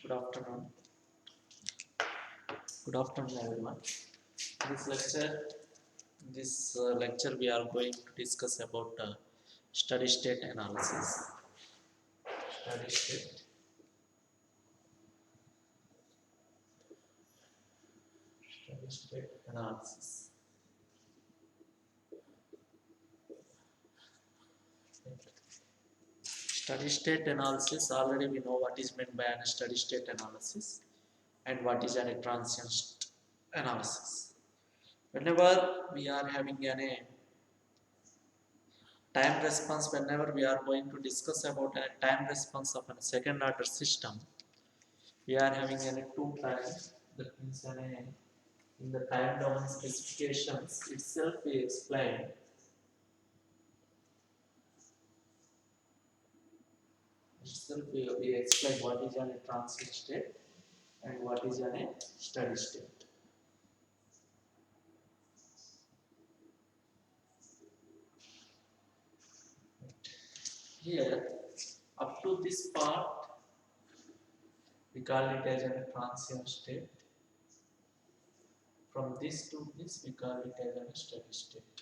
Good afternoon. Good afternoon, everyone. This lecture we are going to discuss about steady state analysis. Steady state, steady state analysis. Steady state analysis. Already we know what is meant by a steady state analysis and what is a transient analysis. Whenever we are having a time response, whenever we are going to discuss about a time response of a second order system, we are having a two times. That means in the time domain specifications itself we explain what is a transit state and what is a steady state. Here, up to this part, we call it as a transient state. From this to this, we call it as a steady state.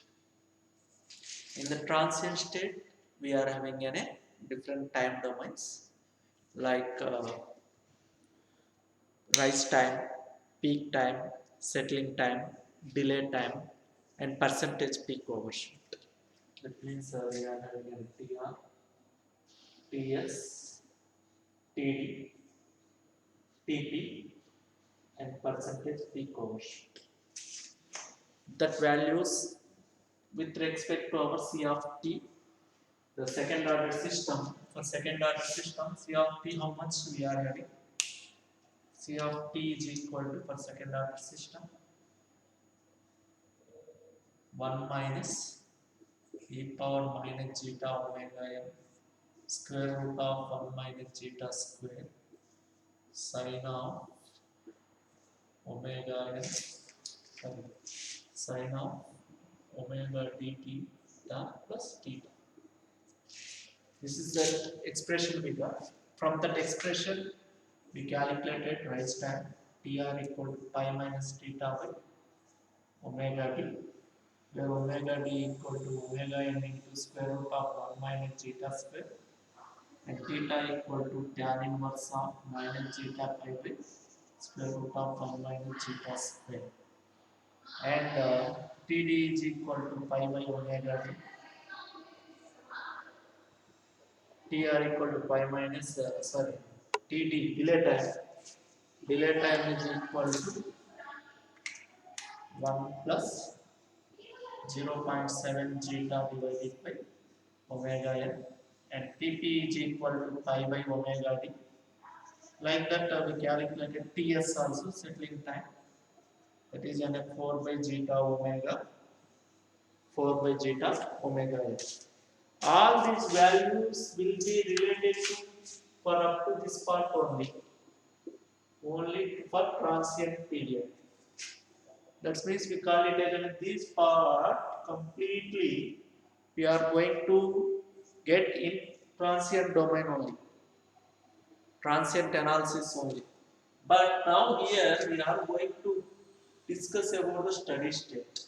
In the transient state, we are having a different time domains like rise time, peak time, settling time, delay time, and percentage peak overshoot. That means we are having a TR, TS, TD, TP, and percentage peak overshoot. That values with respect to our C of T, the second order system. For second order system, C of T, how much we are having? C of T is equal to, for second order system, 1 minus e power minus zeta omega m square root of 1 minus zeta square sine of omega n sine of omega dt plus theta. This is the expression we got. From that expression, we calculated rise time Tr equal to pi minus theta by omega d, where omega d equal to omega n into square root of 1 minus zeta square, and theta equal to tan inverse of minus zeta pi by square root of 1 minus zeta square, and Td is equal to pi by omega d, Tr equal to pi minus Td delay time is equal to 1 plus 0.7 zeta divided by omega n, and Tp is equal to pi by omega d. Like that, we calculated Ts also, settling time. That is 4 by zeta omega, 4 by zeta omega n. All these values will be related to for up to this part only for transient period. That means we call it as this part completely we are going to get in transient domain only, transient analysis only. But now here we are going to discuss about the steady state.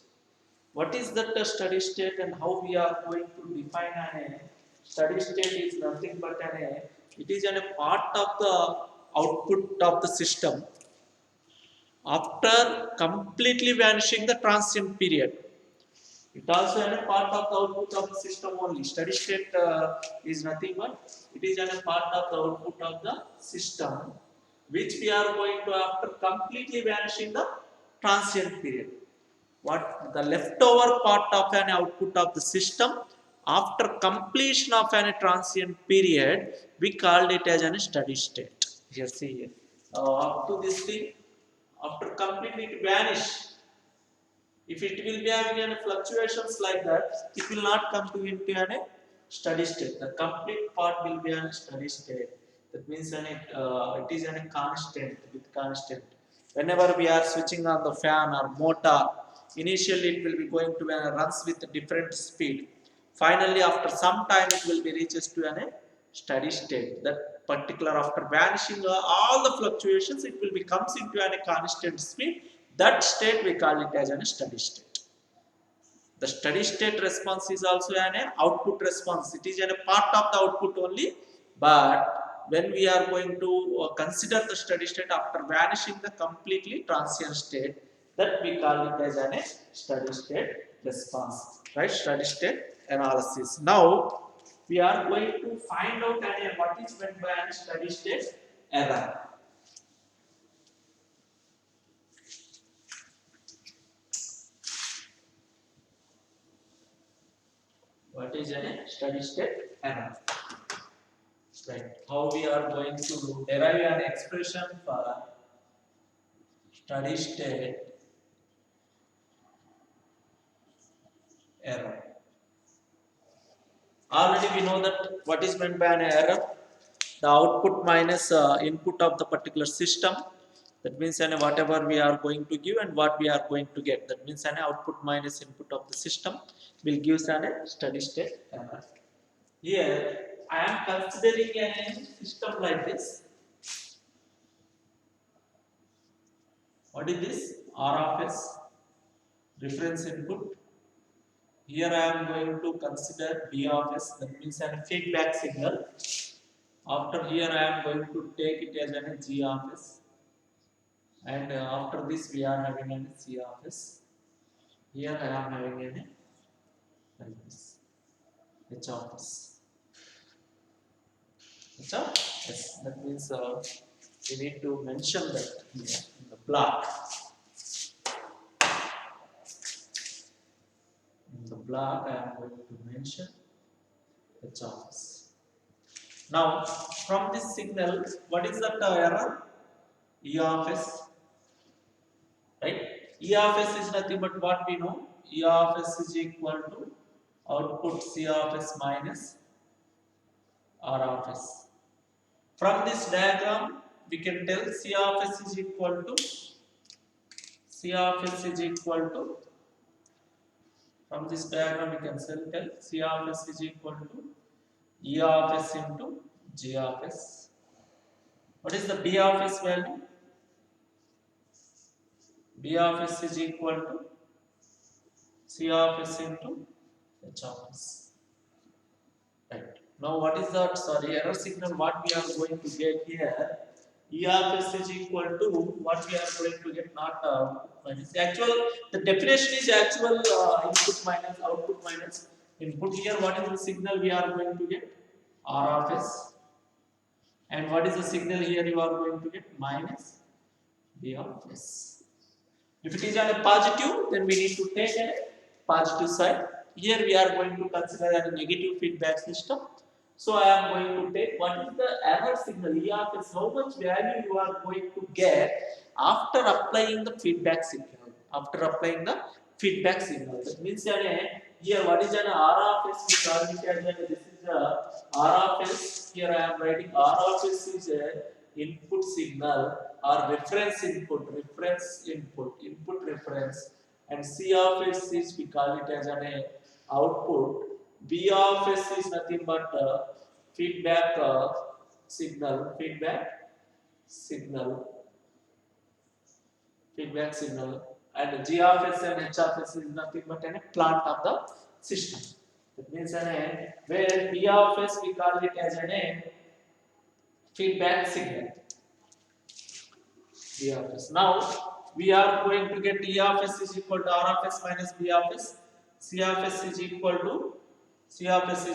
What is that steady state and how we are going to define a steady state is nothing but it is a part of the output of the system after completely vanishing the transient period. It also is a part of the output of the system only. Steady state is nothing but it is a part of the output of the system which we are going to after completely vanishing the transient period. What the leftover part of an output of the system after completion of an transient period, we called it as a steady state. Here, see here. Up to this thing, after completely it vanish. If it will be having any fluctuations like that, it will not come to into a steady state. The complete part will be a steady state. That means it is a constant with constant. Whenever we are switching on the fan or motor, initially it will be going to runs with a different speed. Finally, after some time, it will be reaches to a steady state. That particular after vanishing all the fluctuations, it will becomes into a constant speed. That state we call it as a steady state. The steady state response is also an output response. It is a part of the output only, but when we are going to consider the steady state after vanishing the completely transient state, that we call it as a steady state response, right? Steady state analysis. Now we are going to find out what is meant by a steady state error. What is a steady state error? Right. How we are going to derive an expression for steady state error. Already we know that what is meant by an error. The output minus input of the particular system. That means whatever we are going to give and what we are going to get. That means an output minus input of the system will give a steady state error. Here I am considering a system like this. What is this? R of S, reference input. Here I am going to consider B of S, that means a feedback signal. After here I am going to take it as a G of S. And after this we are having a C of S. Here I am having a like this, H of S. H of S. That means we need to mention that here in the block. In the block I am going to mention H of S. Now from this signal, what is that error? E of S. Right? E of S is nothing but what we know. E of S is equal to output C of S minus R of S. From this diagram, we can tell C of S is equal to from this diagram we can tell C of S is equal to E of S into G of S. What is the B of S value? B of S is equal to C of S into H of S. Right. Now what is that error signal what we are going to get here? E of S is equal to what we are going to get, not minus. Actual, the definition is actual input minus output minus input. Here what is the signal we are going to get? R of S. And what is the signal here you are going to get? Minus B of S. If it is on a positive, then we need to take a positive side. Here we are going to consider a negative feedback system. So I am going to take what is the error signal E of S, how much value you are going to get after applying the feedback signal. After applying the feedback signal. That means here what is an R of S, we call it as this is the R of S. Here I am writing R of S is a input signal or reference input, input reference, and C of S is we call it as an output. B of S is nothing but feedback signal, and G of S and H of S is nothing but a plant of the system. That means where B of S we call it as a feedback signal. B of S. Now we are going to get E of S is equal to R of S minus B of S. C of S is equal to E of S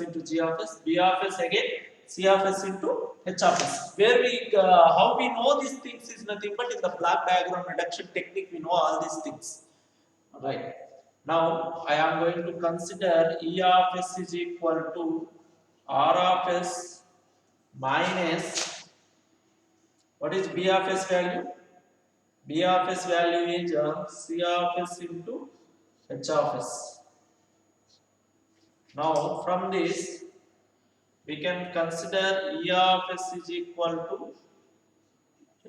into G of S. B of S again C of S into H of S. Where we how we know these things is nothing but in the block diagram reduction technique we know all these things. Alright. Now I am going to consider E of S is equal to R of S minus what is B of S value? B of S value is C of S into H of S. Now from this we can consider E of S is equal to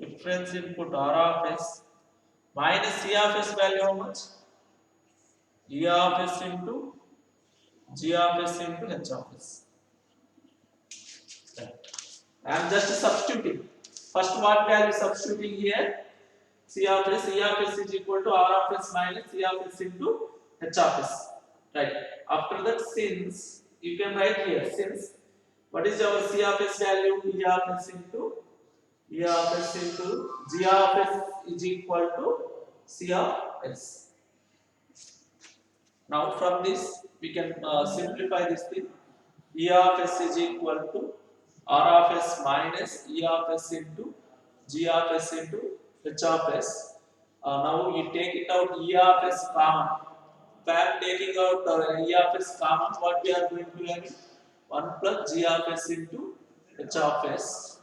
reference input R of S minus C of S value how much? E of S into G of S into H of S. Right. I am just substituting. First, what value substituting here? C of S, E of S is equal to R of S minus E of S into H of S. Right. After that, since you can write here, since what is our C of S value? E of S into E of S into G of S is equal to C of S. Now from this we can simplify this thing. E of S is equal to R of S minus E of S into G of S into H of S. Now you take it out E of S common. If I am taking out E of S common, what we are going to have? 1 plus G of S into H of S,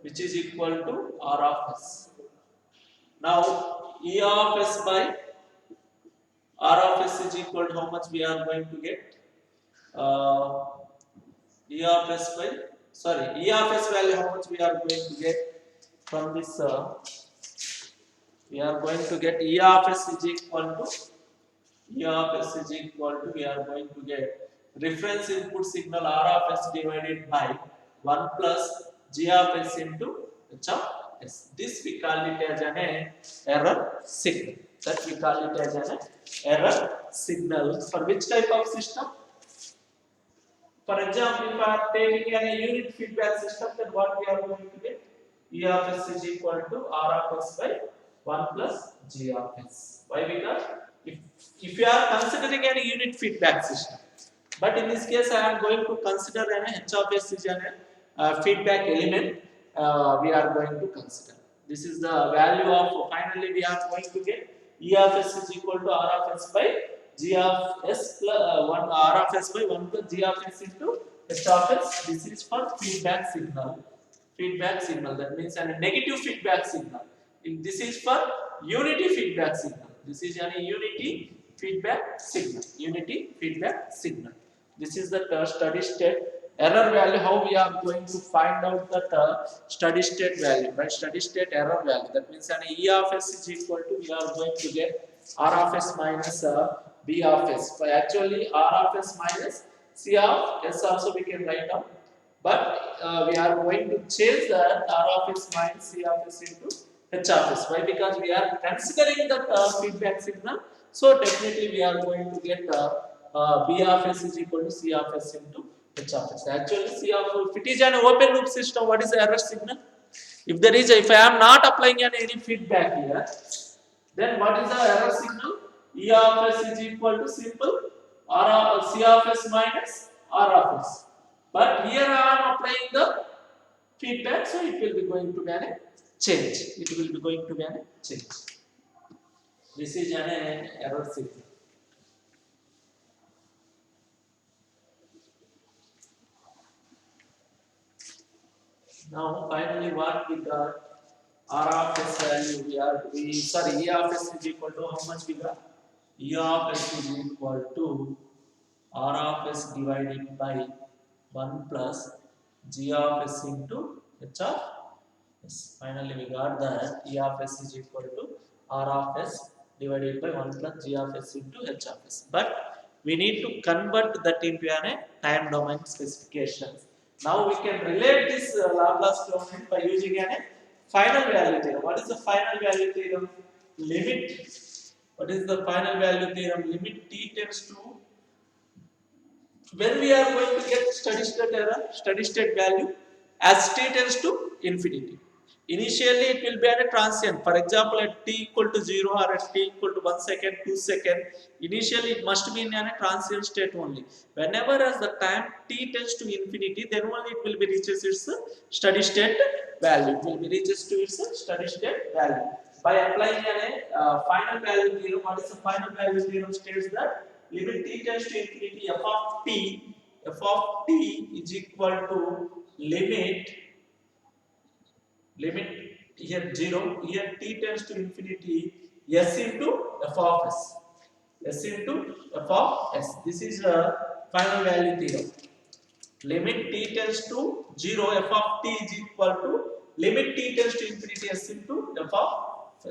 which is equal to R of S. Now E of S by R of S is equal to how much we are going to get? Uh, E of S by, sorry, E of S value how much we are going to get from this? We are going to get E of S is equal to E of S is equal to, we are going to get reference input signal R of S divided by 1 plus G of S into H of S. This we call it as an error signal. That we call it as an error signal. For which type of system? For example, if I am taking a unit feedback system, then what we are going to get? E of S is equal to R of S by 1 plus G of S. Why? Because if you are considering a unit feedback system, but in this case I am going to consider an H of S is an feedback element, we are going to consider. This is the value of, finally we are going to get E of S is equal to R of S by G of S plus 1 R of S by 1 plus G of S into H of S. This is for feedback signal. Feedback signal, that means a negative feedback signal. This is for unity feedback signal. This is a unity feedback signal. Unity feedback signal. This is the steady state error value. How we are going to find out that steady state value? Right, steady state error value. That means an E of S is equal to, we are going to get R of S minus B of S. So actually R of S minus C of S also we can write down. But we are going to change that R of S minus C of S into H of S. Why? Because we are considering that feedback signal. So definitely we are going to get B of S is equal to C of S into H of S. Actually, C of, if it is an open loop system, what is the error signal? If there is, if I am not applying any feedback here, then what is the error signal? E of S is equal to simple C of S minus R of S. But here I am applying the feedback, so it will be going to be a change. It will be going to be a change. This is an error signal. Now finally what we got? R of S value E of S is equal to how much we got? E of S is equal to R of S divided by 1 plus G of S into H of S. Finally we got that E of S is equal to R of S divided by 1 plus G of S into H of S. But we need to convert that into a time domain specifications. Now we can relate this Laplace domain by using a final value theorem. What is the final value theorem? Limit. What is the final value theorem? Limit t tends to, when we are going to get steady state error, steady state value as t tends to infinity. Initially it will be at a transient. For example, at t equal to 0 or at t equal to 1 second, 2 second, initially it must be in a transient state only. Whenever as the time t tends to infinity, then only it will be reaches its steady state value. It will be reaches to its steady state value. By applying a final value theorem, what is the final value theorem states that limit t tends to infinity f of t is equal to limit here 0, here t tends to infinity, s into f of s, s into f of s. This is a final value theorem. Limit t tends to 0, f of t is equal to limit t tends to infinity, s into f of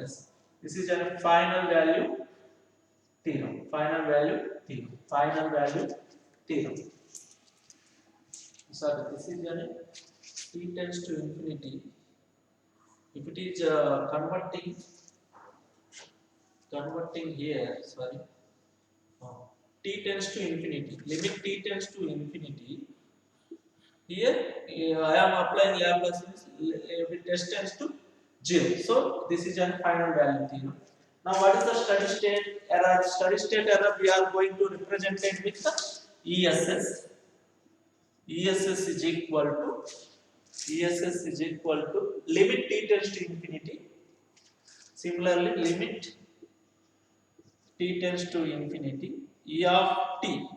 s. This is a final value theorem. Final value theorem. Final value theorem. So this is a t tends to infinity, if it is converting here, sorry, t tends to infinity, limit t tends to infinity. Here I am applying Laplace with s tends to 0. So this is a final value theorem. Now what is the steady state error? Steady state error we are going to represent it with the ESS. ESS is equal to limit t tends to infinity. Similarly, limit t tends to infinity, E of t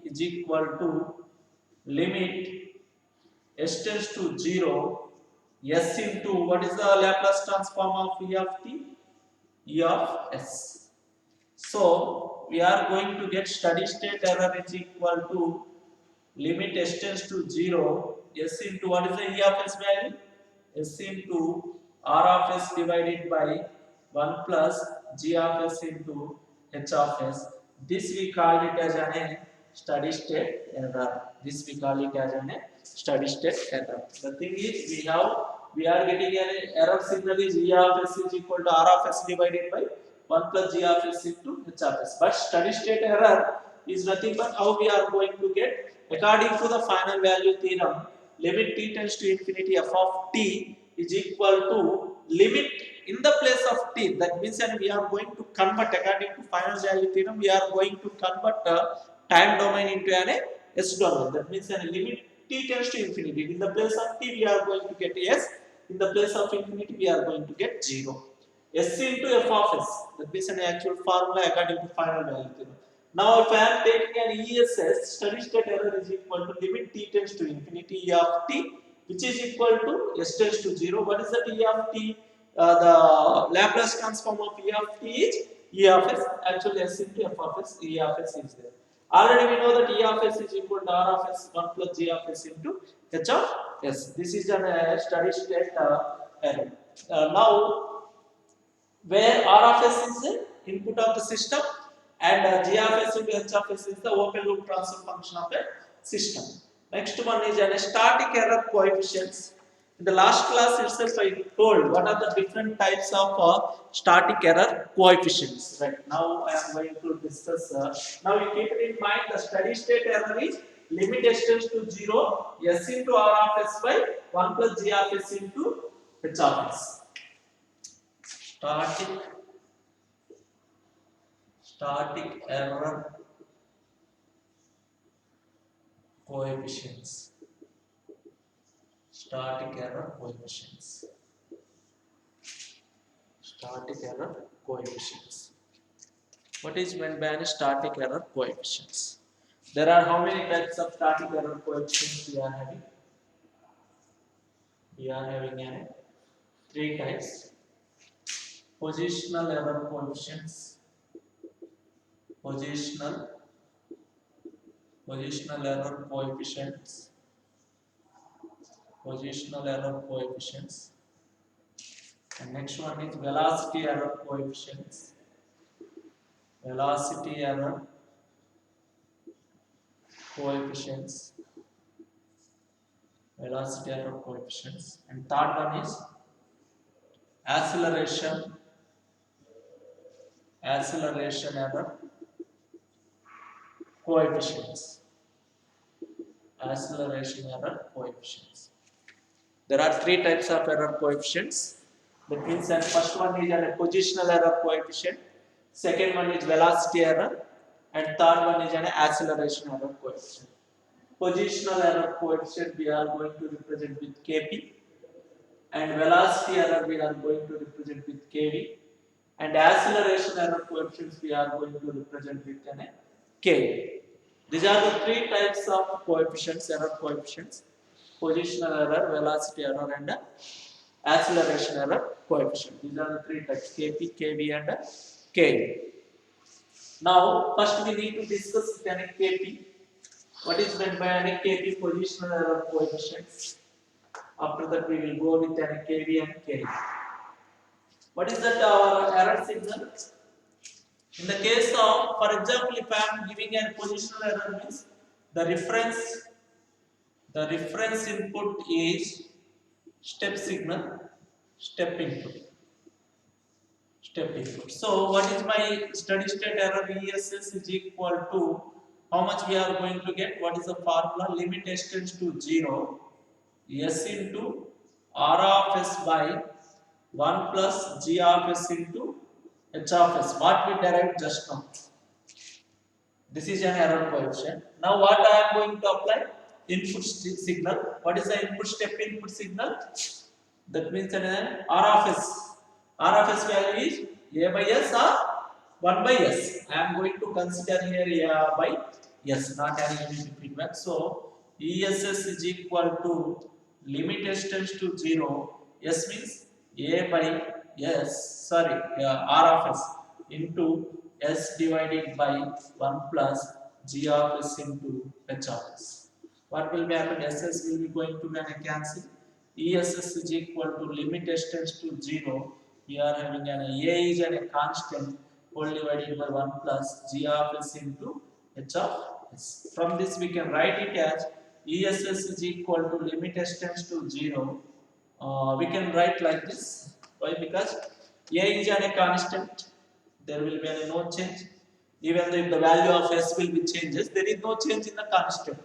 is equal to limit s tends to 0, s into what is the Laplace transform of E of t? E of s. So we are going to get steady state error is equal to limit s tends to 0, s into what is the E of s value? S into R of s divided by 1 plus G of s into H of s. This we call it as a steady state error. This we call it as a steady state error. The thing is we are getting an error signal is E of s is equal to R of s divided by 1 plus G of s into H of s. But steady state error is nothing but how we are going to get according to the final value theorem. Limit t tends to infinity f of t is equal to limit in the place of t. That means that we are going to convert according to final value theorem. We are going to convert time domain into an s domain. That means that limit t tends to infinity. In the place of t, we are going to get s. In the place of infinity, we are going to get 0. S into f of s. That means an actual formula according to final value theorem. Now, if I am taking an ESS, steady state error is equal to limit t tends to infinity E of t, which is equal to s tends to 0. What is that E of t? The Laplace transform of E of t is E of s. Actually, s into f of s, E of s is there. Already we know that E of s is equal to R of s 1 plus G of s into H of s. This is a steady state error. Now, where R of s is the input of the system and G of s into H of s is the open loop transfer function of a system. Next one is a static error coefficients. In the last class itself I told what are the different types of static error coefficients. Right now I am going to discuss. Now you keep it in mind the steady state error is limit s tends to 0, s into R of s by 1 plus G of s into H of s. Static error coefficients. Static error coefficients. Static error coefficients. What is meant by static error coefficients? There are how many types of static error coefficients we are having? We are having 3 types. Positional error coefficients. Positional error coefficients. Positional error coefficients. And next one is velocity error coefficients. Velocity error coefficients. Velocity error coefficients. And third one is acceleration error coefficients. Acceleration error coefficients. There are 3 types of error coefficients. That means that first one is a positional error coefficient, second one is velocity error, and third one is an acceleration error coefficient. Positional error coefficient we are going to represent with Kp, and velocity error we are going to represent with Kv, and acceleration error coefficients we are going to represent with an K. These are the 3 types of coefficients, error coefficients: positional error, velocity error, and acceleration error coefficient. These are the 3 types: Kp, Kv, and K. Now, first we need to discuss Kp. What is meant by Kp, positional error coefficients? After that, we will go with Kv and K. What is that error signal? In the case of, for example, if I am giving a positional error, means the The reference input is step signal, step input. So what is my steady state error? ESS is equal to how much we are going to get? What is the formula? Limit s tends to 0, s into r of s by 1 plus g of s into h of s. What we derived just now. This is an error coefficient. Now what I am going to apply? Input signal. What is the input step input signal? That means an R of S. R of S value is A by S or 1 by S. I am going to consider here A by S, not any unit feedback. So ESS is equal to limit S tends to 0. S means A by S, sorry, R of S into S divided by 1 plus G of S into H of S. What will be happen? SS will be going to be cancel. ESS is equal to limit s tends to 0. We are having an A is a constant whole divided by 1 plus G of S into H of S. From this we can write it as ESS is equal to limit s tends to 0. We can write like this. Why? Because A is a constant. There will be no change. Even though if the value of S will be changes, there is no change in the constant.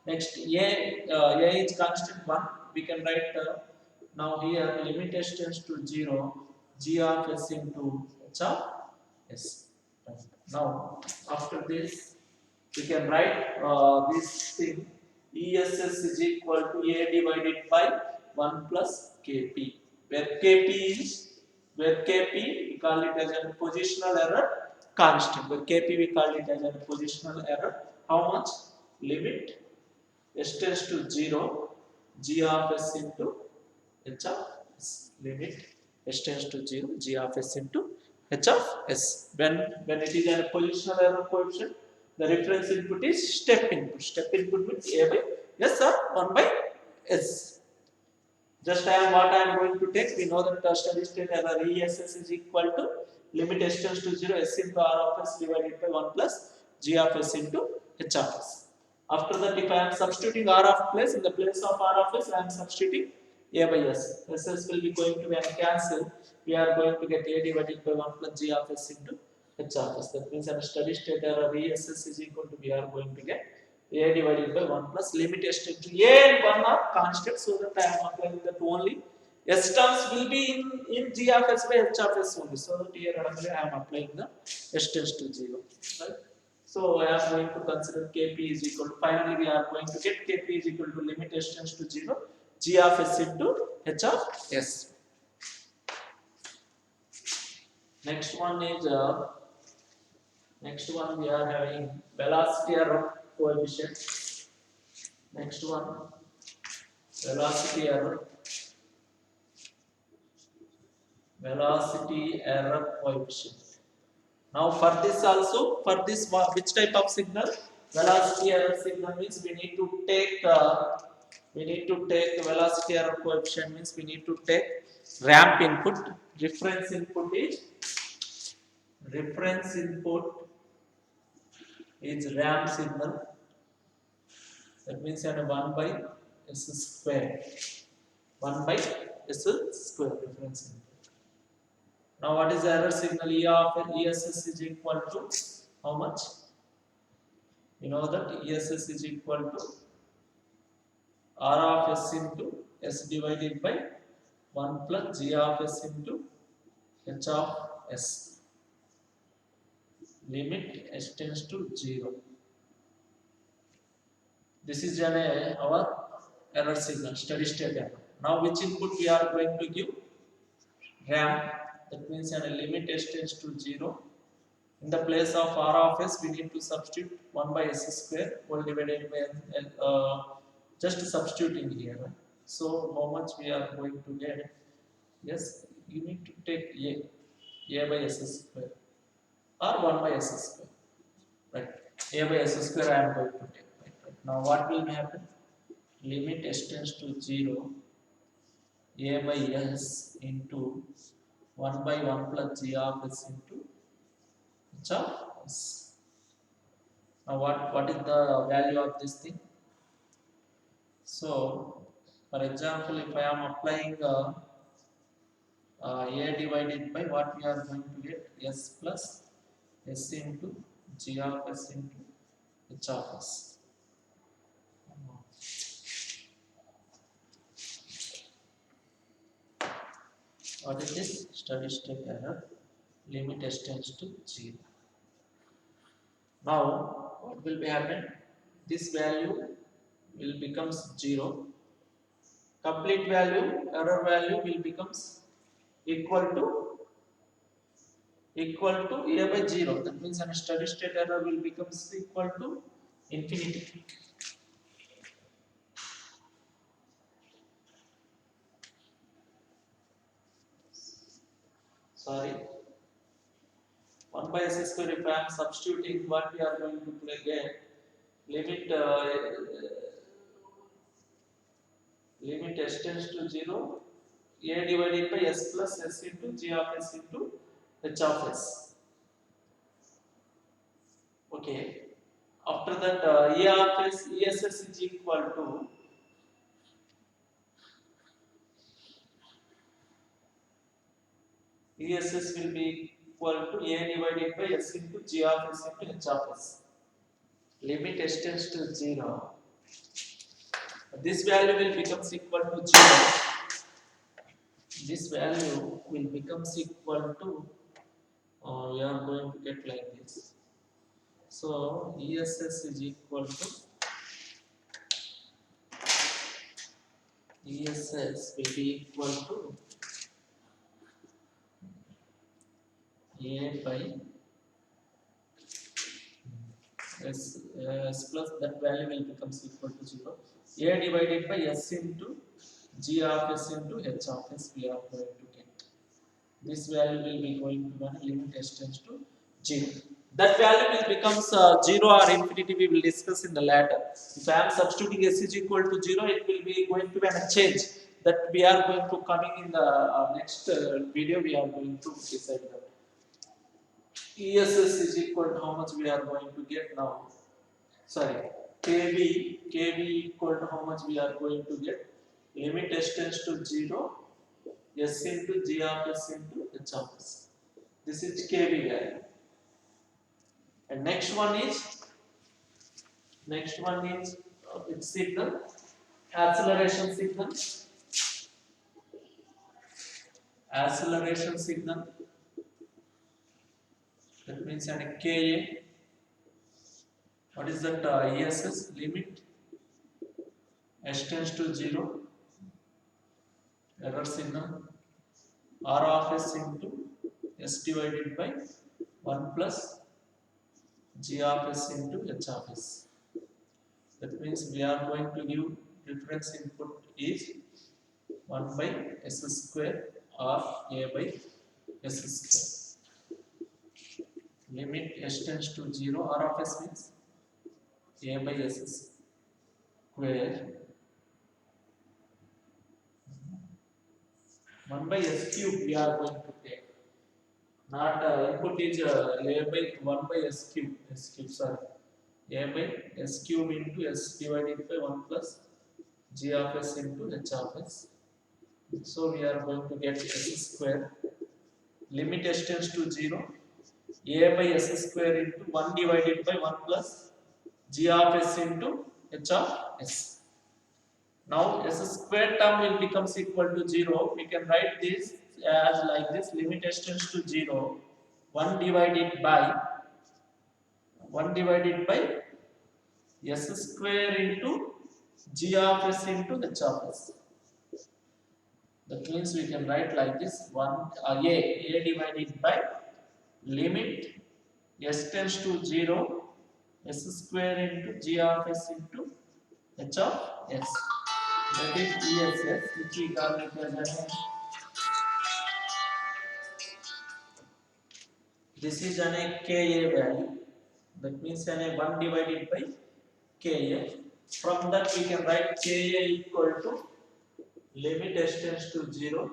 Next, A is constant 1. We can write now here limit s tends to 0, G of S into H of S. Now, after this, we can write this thing ESS is equal to A divided by 1 plus Kp, where Kp is, we call it as a positional error constant, where Kp we call it as a positional error. How much? Limit s tends to 0, G of S into H of S. Limit s tends to 0, G of S into H of S. When it is a positional error coefficient, the reference input is step input. Step input means A by S or 1 by S. Just what I am going to take. We know that steady state error ESS is equal to limit s tends to 0, S into R of S divided by 1 plus G of S into H of S. After that, if I am substituting R of place, in the place of R of S, I am substituting A by S. SS will be going to be cancelled. We are going to get A divided by 1 plus G of S into H of S. That means a steady state error ESS is equal to, we are going to get A divided by 1 plus limit s tends to A and 1 are constant, so that I am applying that only. S terms will be in G of S by H of S only. So that here I am applying the S tends to 0. Right? So I am going to consider Kp is equal to, finally we are going to get Kp is equal to limit s tends to 0, G of S into H of S. Next one we are having velocity error coefficient. Next one, velocity error coefficient. Now for this also, which type of signal? Velocity error signal means we need to take velocity error coefficient means we need to take ramp input. Reference input is ramp signal. That means 1 by S square. 1 by S square reference input. Now what is the error signal? E of ESS is equal to how much? You know that ESS is equal to R of S into S divided by 1 plus G of S into H of S. Limit S tends to 0. This is our error signal, steady state error. Now which input we are going to give? Ramp. That means limit S tends to 0. In the place of R of S, we need to substitute 1 by S square whole divided by just substituting here. So how much we are going to get? Yes, you need to take A by S square or 1 by S square. Right. A by S square I am going to take. Right. Now what will happen? Limit S tends to 0, A by S into 1 by 1 plus G of S into H of S. Now what is the value of this thing? So for example, if I am applying a divided by what we are going to get, s plus s into g of s into h of s. What is this? Steady state error, limit s tends to 0. Now what will be happen? This value will becomes 0. Complete value, error value will becomes equal to a by 0. That means a steady state error will becomes equal to infinity. Sorry, 1 by s square. If I am substituting, what we are going to get, limit limit s tends to 0, a divided by s plus s into g of s into h of s. Okay. After that, e of s, ess is equal to ess will be equal to a divided by s into g of s into h of s. Limit s tends to 0. This value will become equal to 0. This value will become equal to, we are going to get like this. So ess is equal to ess will be equal to a by s plus that value will become equal to 0. A divided by s into g of s into h of s we are going to get. This value will be going to one limit s tends to 0. That value will becomes 0 or infinity. We will discuss in the later. If I am substituting s is equal to 0, it will be going to be a change that we are going to coming in the next video. We are going to decide that. ESS is equal to how much we are going to get now. Sorry, kv equal to how much we are going to get. Limit s tends to 0, s into g of s into h of s. This is kv value. And next one is its signal, acceleration signal. Acceleration signal, that means an ka. What is that? ESS, limit s tends to 0, error signal, r of s into s divided by 1 plus g of s into h of s. That means we are going to give reference input is 1 by s square or a by s square. Limit s tends to 0, r of s means a by s square 1 by s cube we are going to take. Not input is a by 1 by s cube, sorry. A by s cube into s divided by 1 plus g of s into h of s. So we are going to get s square. Limit s tends to 0, a by s square into 1 divided by 1 plus g of s into h of s. Now s square term will becomes equal to 0. We can write this as like this: limit s tends to 0, 1 divided by s square into g of s into h of s. That means we can write like this: a divided by limit s tends to 0, s square into g of s into h of s. That is ESS, which we call it as this is an Ka value. That means an 1 divided by Ka. From that we can write Ka equal to limit s tends to 0,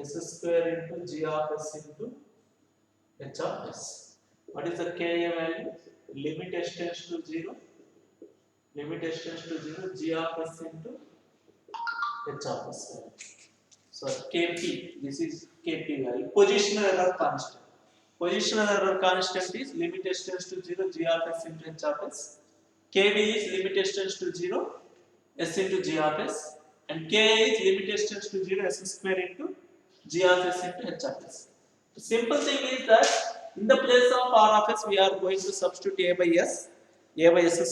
s square into g of s into h of s. What is the Ka value? Limit s tends to 0, limit s tends to 0, g of s into h of s value. So kp, this is kp value. Positional error constant. Positional error constant is limit s tends to 0, g of s into h of s. Kv is limit s tends to 0, s into g of s, and Ka is limit s tends to 0, s square into g of s into h of s. The simple thing is that in the place of r of s we are going to substitute a by s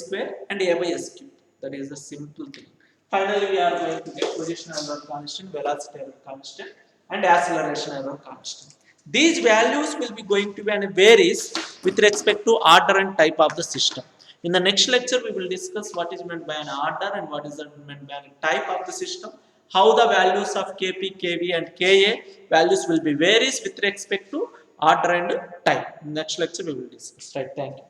square and a by s cube. That is the simple thing. Finally we are going to get positional error constant, velocity error constant, and acceleration error constant. These values will be going to be and varies with respect to order and type of the system. In the next lecture, we will discuss what is meant by an order and what is meant by a type of the system, how the values of Kp, Kv and Ka values will be varies with respect to order and type. In the next lecture, we will discuss. Right, thank you.